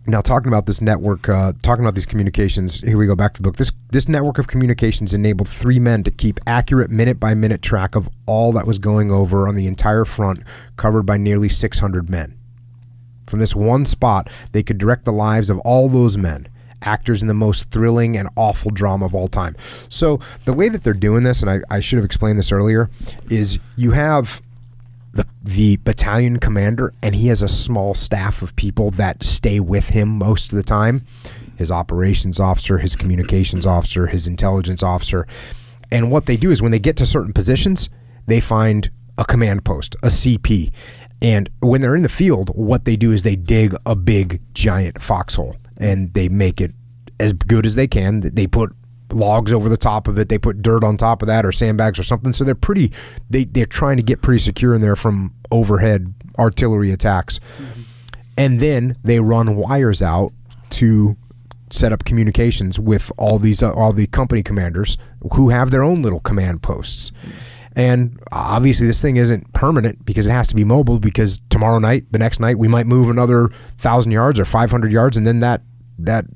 Now, talking about this network, talking about these communications, here we go back to the book. This network of communications enabled 3 men to keep accurate minute-by-minute track of all that was going over on the entire front, covered by nearly 600 men. From this one spot, they could direct the lives of all those men, actors in the most thrilling and awful drama of all time. So the way that they're doing this, and I should have explained this earlier, is you have the battalion commander, and he has a small staff of people that stay with him most of the time. His operations officer, his communications officer, his intelligence officer. And what they do is when they get to certain positions, they find a command post, a CP. And when they're in the field, what they do is they dig a big, giant foxhole, and they make it as good as they can. They put logs over the top of it. They put dirt on top of that or sandbags or something. So they're trying to get pretty secure in there from overhead artillery attacks. Mm-hmm. And then they run wires out to set up communications with all the company commanders who have their own little command posts. And obviously this thing isn't permanent because it has to be mobile, because tomorrow night, the next night, we might move another 1,000 yards or 500 yards, and then that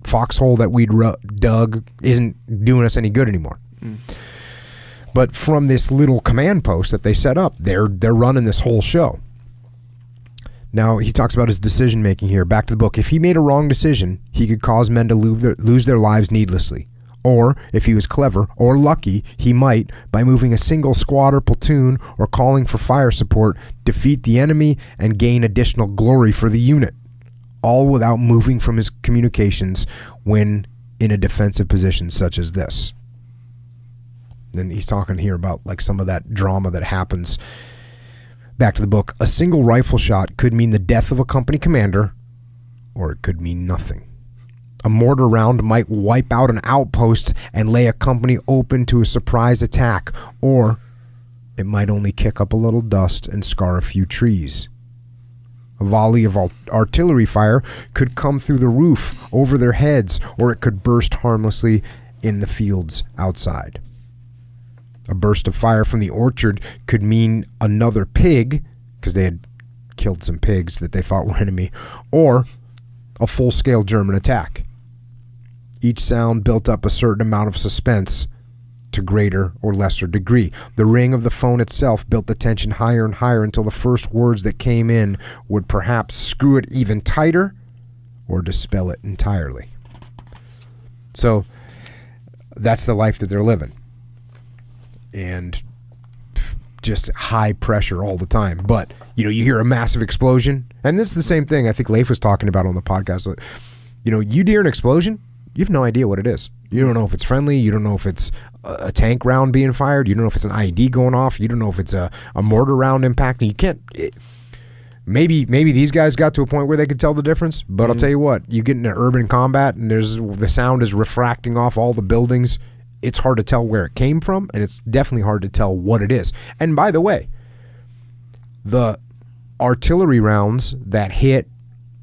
foxhole that we'd dug isn't doing us any good anymore. But from this little command post that they set up, they're running this whole show. Now, he talks about his decision making here. Back to the book. If he made a wrong decision, he could cause men to lose their lives needlessly. Or, if he was clever or lucky, he might, by moving a single squad or platoon or calling for fire support, defeat the enemy and gain additional glory for the unit, all without moving from his communications when in a defensive position such as this. And he's talking here about like some of that drama that happens. Back to the book. A single rifle shot could mean the death of a company commander, or it could mean nothing. A mortar round might wipe out an outpost and lay a company open to a surprise attack, or it might only kick up a little dust and scar a few trees. A volley of artillery fire could come through the roof over their heads, or it could burst harmlessly in the fields outside. A burst of fire from the orchard could mean another pig, because they had killed some pigs that they thought were enemy, or a full-scale German attack. Each sound built up a certain amount of suspense to greater or lesser degree. The ring of the phone itself built the tension higher and higher until the first words that came in would perhaps screw it even tighter or dispel it entirely. So that's the life that they're living. And just high pressure all the time. But, you hear a massive explosion. And this is the same thing I think Leif was talking about on the podcast. You hear an explosion, you have no idea what it is. You don't know if it's friendly. You don't know if it's a tank round being fired. You don't know if it's an IED going off. You don't know if it's a mortar round impacting. You can't. Maybe these guys got to a point where they could tell the difference. But I'll tell you what, you get into urban combat and the sound is refracting off all the buildings. It's hard to tell where it came from, and it's definitely hard to tell what it is. And by the way, the artillery rounds that hit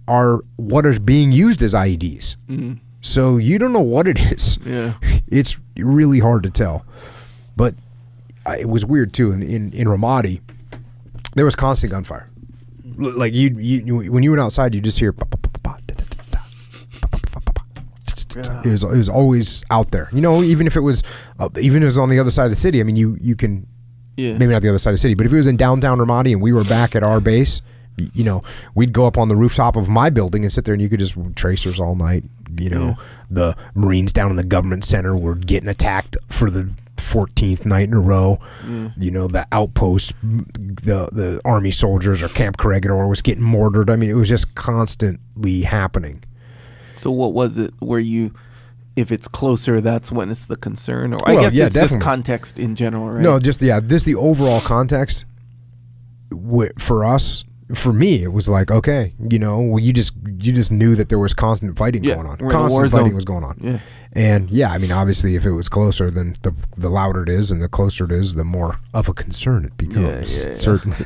are what are being used as IEDs. Mm-hmm. So you don't know what it is. Yeah. It's really hard to tell. But it was weird too. In Ramadi, there was constant gunfire. Like you when you went outside, you just hear. It was always out there. Even if it was on the other side of the city. I mean, you can. Yeah. Maybe not the other side of the city, but if it was in downtown Ramadi and we were back at our base, we'd go up on the rooftop of my building and sit there, and you could just tracers all night. The Marines down in the government center were getting attacked for the 14th night in a row. The outpost, the army soldiers or Camp Corregidor was getting mortared. I mean, it was just constantly happening. So what was it where if it's closer, that's when it's the concern? Or I guess it's definitely. Just context in general, right? No, just, this the overall context for us. For me, it was like, okay, you just knew that there was constant fighting going on. Constant fighting was going on. Yeah. And I mean, obviously, if it was closer, then the louder it is, and the closer it is, the more of a concern it becomes. Yeah. Certainly.